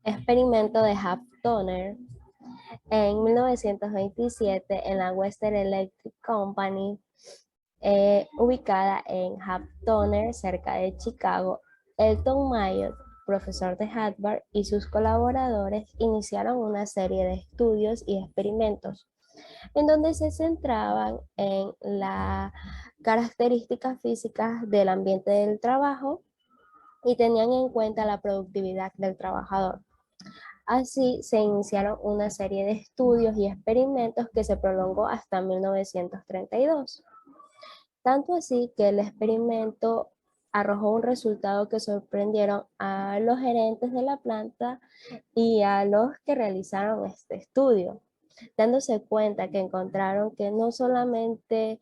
experimento de Haftoner en 1927 en la Western Electric Company, ubicada en Haftoner, cerca de Chicago. Elton Mayo, profesor de Harvard, y sus colaboradores iniciaron una serie de estudios y experimentos en donde se centraban en las características físicas del ambiente del trabajo y tenían en cuenta la productividad del trabajador. Así se iniciaron una serie de estudios y experimentos que se prolongó hasta 1932. Tanto así que el experimento arrojó un resultado que sorprendieron a los gerentes de la planta y a los que realizaron este estudio, dándose cuenta que encontraron que no solamente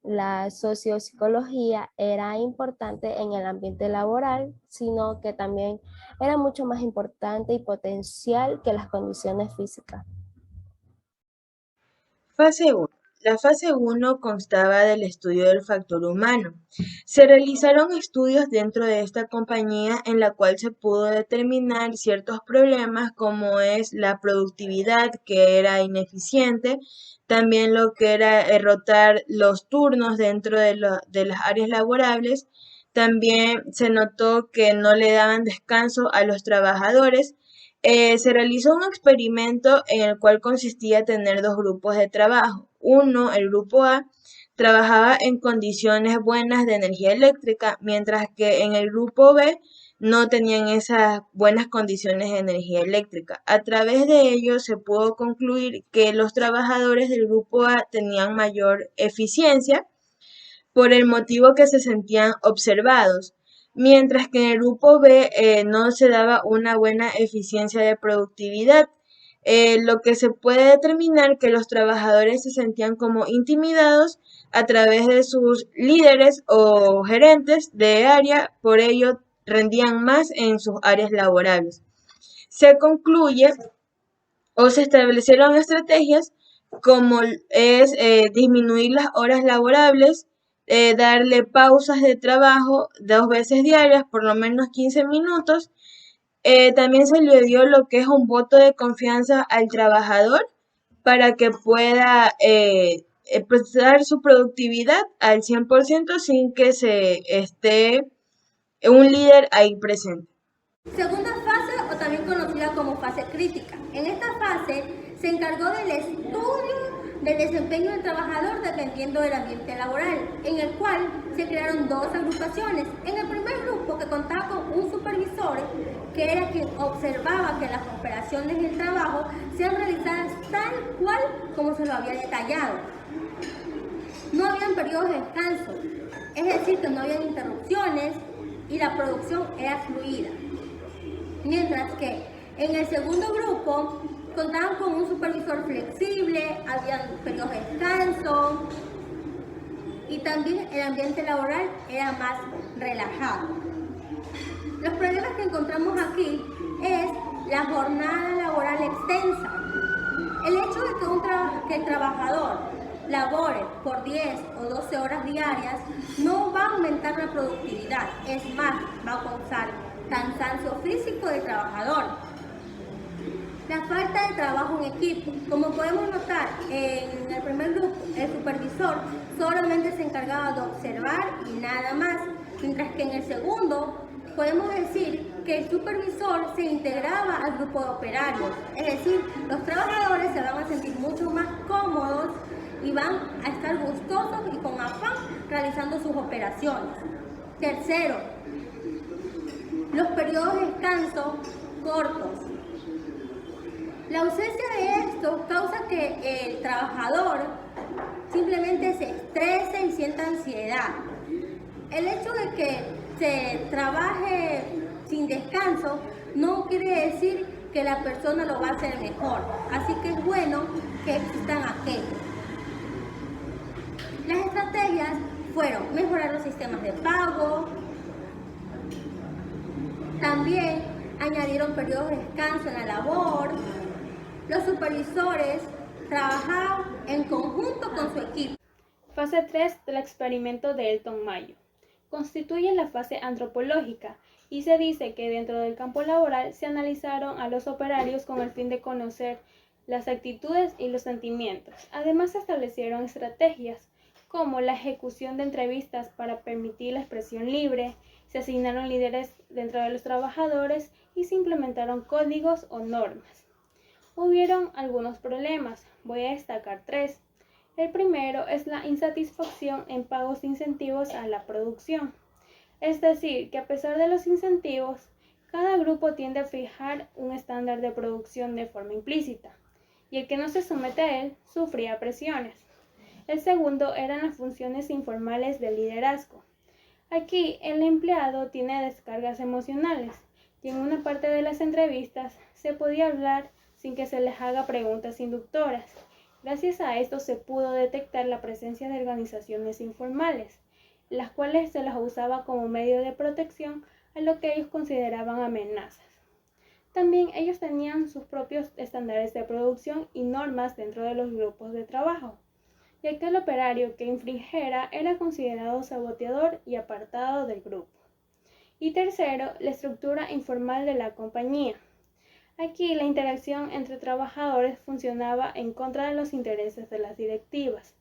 la sociopsicología era importante en el ambiente laboral, sino que también era mucho más importante y potencial que las condiciones físicas. Fase 1. La fase 1 constaba del estudio del factor humano. Se realizaron estudios dentro de esta compañía en la cual se pudo determinar ciertos problemas como es la productividad que era ineficiente, también lo que era rotar los turnos dentro de las áreas laborables. También se notó que no le daban descanso a los trabajadores. Se realizó un experimento en el cual consistía en tener dos grupos de trabajo. Uno, el grupo A, trabajaba en condiciones buenas de energía eléctrica, mientras que en el grupo B no tenían esas buenas condiciones de energía eléctrica. A través de ello se pudo concluir que los trabajadores del grupo A tenían mayor eficiencia por el motivo que se sentían observados, mientras que en el grupo B no se daba una buena eficiencia de productividad, lo que se puede determinar que los trabajadores se sentían como intimidados a través de sus líderes o gerentes de área, por ello rendían más en sus áreas laborables. Se concluye o se establecieron estrategias como es disminuir las horas laborables, darle pausas de trabajo 2 veces diarias, por lo menos 15 minutos. También se le dio lo que es un voto de confianza al trabajador para que pueda expresar su productividad al 100% sin que se esté un líder ahí presente. Segunda fase, o también conocida como fase crítica. En esta fase se encargó del estudio del desempeño del trabajador dependiendo del ambiente laboral, en el cual se crearon dos agrupaciones. En el primer grupo, que contaba con un supervisor, que era quien observaba que las operaciones del trabajo sean realizadas tal cual como se lo había detallado. No habían periodos de descanso, es decir, que no habían interrupciones y la producción era fluida. Mientras que en el segundo grupo contaban con un supervisor flexible, había periodos de descanso y también el ambiente laboral era más relajado. Los problemas que encontramos aquí es la jornada laboral extensa. El hecho de que el trabajador labore por 10 o 12 horas diarias no va a aumentar la productividad, es más, va a causar cansancio físico del trabajador. La falta de trabajo en equipo. Como podemos notar, en el primer grupo, el supervisor solamente se encargaba de observar y nada más, mientras que en el segundo podemos decir que el supervisor se integraba al grupo de operarios, es decir, los trabajadores se van a sentir mucho más cómodos y van a estar gustosos y con afán realizando sus operaciones. Tercero, los periodos de descanso cortos. La ausencia de esto causa que el trabajador simplemente se estrese y sienta ansiedad. El hecho de que se trabaje sin descanso no quiere decir que la persona lo va a hacer mejor, así que es bueno que existan aquellos. Las estrategias fueron mejorar los sistemas de pago, también añadieron periodos de descanso en la labor. Los supervisores trabajaban en conjunto con su equipo. Fase 3 del experimento de Elton Mayo. Constituye la fase antropológica y se dice que dentro del campo laboral se analizaron a los operarios con el fin de conocer las actitudes y los sentimientos. Además, se establecieron estrategias como la ejecución de entrevistas para permitir la expresión libre, se asignaron líderes dentro de los trabajadores y se implementaron códigos o normas. Hubieron algunos problemas, voy a destacar 3. El primero es la insatisfacción en pagos de incentivos a la producción. Es decir, que a pesar de los incentivos, cada grupo tiende a fijar un estándar de producción de forma implícita, y el que no se somete a él sufría presiones. El segundo eran las funciones informales del liderazgo. Aquí el empleado tiene descargas emocionales, y en una parte de las entrevistas se podía hablar sin que se les haga preguntas inductoras. Gracias a esto se pudo detectar la presencia de organizaciones informales, las cuales se las usaba como medio de protección a lo que ellos consideraban amenazas. También ellos tenían sus propios estándares de producción y normas dentro de los grupos de trabajo, y aquel operario que infringiera era considerado saboteador y apartado del grupo. Y tercero, la estructura informal de la compañía. Aquí la interacción entre trabajadores funcionaba en contra de los intereses de las directivas.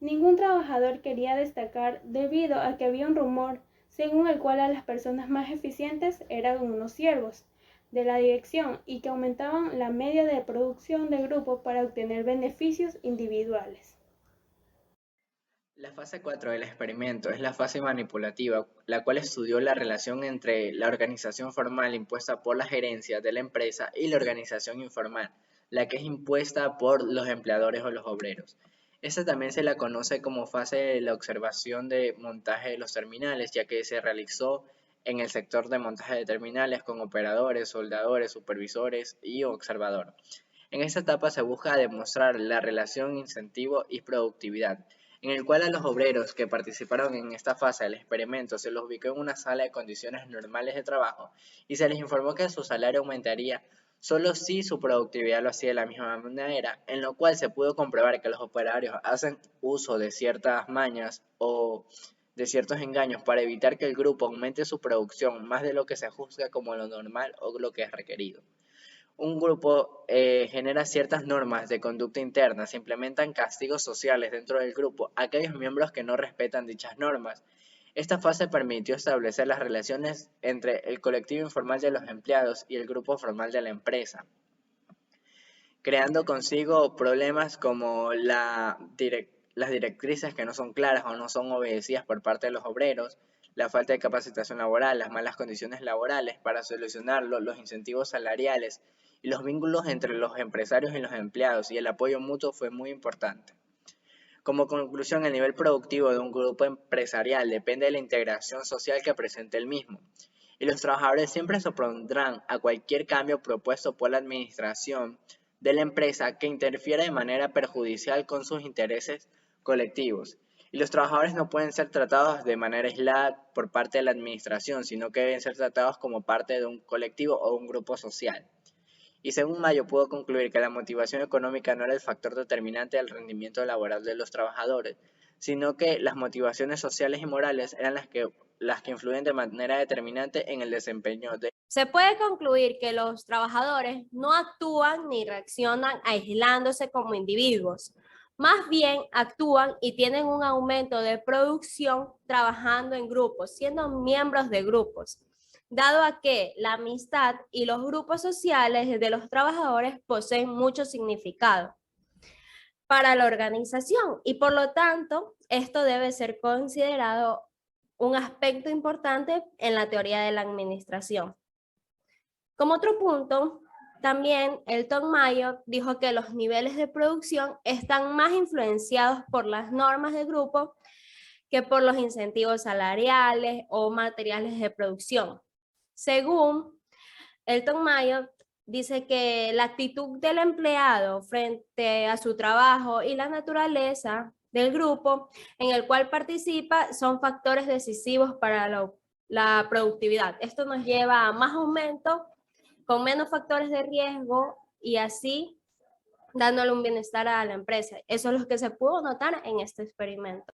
Ningún trabajador quería destacar debido a que había un rumor según el cual a las personas más eficientes eran unos siervos de la dirección y que aumentaban la media de producción del grupo para obtener beneficios individuales. La fase 4 del experimento es la fase manipulativa, la cual estudió la relación entre la organización formal impuesta por la gerencia de la empresa y la organización informal, la que es impuesta por los empleadores o los obreros. Esta también se la conoce como fase de la observación de montaje de los terminales, ya que se realizó en el sector de montaje de terminales con operadores, soldadores, supervisores y observador. En esta etapa se busca demostrar la relación incentivo y productividad, en el cual a los obreros que participaron en esta fase del experimento se los ubicó en una sala de condiciones normales de trabajo y se les informó que su salario aumentaría solo si su productividad lo hacía de la misma manera, en lo cual se pudo comprobar que los operarios hacen uso de ciertas mañas o de ciertos engaños para evitar que el grupo aumente su producción más de lo que se juzga como lo normal o lo que es requerido. Un grupo genera ciertas normas de conducta interna, se implementan castigos sociales dentro del grupo a aquellos miembros que no respetan dichas normas. Esta fase permitió establecer las relaciones entre el colectivo informal de los empleados y el grupo formal de la empresa, creando consigo problemas como las directrices que no son claras o no son obedecidas por parte de los obreros, la falta de capacitación laboral, las malas condiciones laborales. Para solucionarlo, los incentivos salariales y los vínculos entre los empresarios y los empleados y el apoyo mutuo fue muy importante. Como conclusión, el nivel productivo de un grupo empresarial depende de la integración social que presente el mismo, y los trabajadores siempre se opondrán a cualquier cambio propuesto por la administración de la empresa que interfiera de manera perjudicial con sus intereses colectivos. Y los trabajadores no pueden ser tratados de manera aislada por parte de la administración, sino que deben ser tratados como parte de un colectivo o un grupo social. Y según Mayo pudo concluir que la motivación económica no era el factor determinante del rendimiento laboral de los trabajadores, sino que las motivaciones sociales y morales eran las que influyen de manera determinante en el desempeño de... Se puede concluir que los trabajadores no actúan ni reaccionan aislándose como individuos. Más bien actúan y tienen un aumento de producción trabajando en grupos, siendo miembros de grupos, dado a que la amistad y los grupos sociales de los trabajadores poseen mucho significado para la organización y por lo tanto esto debe ser considerado un aspecto importante en la teoría de la administración. Como otro punto, también Elton Mayo dijo que los niveles de producción están más influenciados por las normas de grupo que por los incentivos salariales o materiales de producción. Según Elton Mayo, dice que la actitud del empleado frente a su trabajo y la naturaleza del grupo en el cual participa son factores decisivos para la productividad. Esto nos lleva a más aumento con menos factores de riesgo y así dándole un bienestar a la empresa. Eso es lo que se pudo notar en este experimento.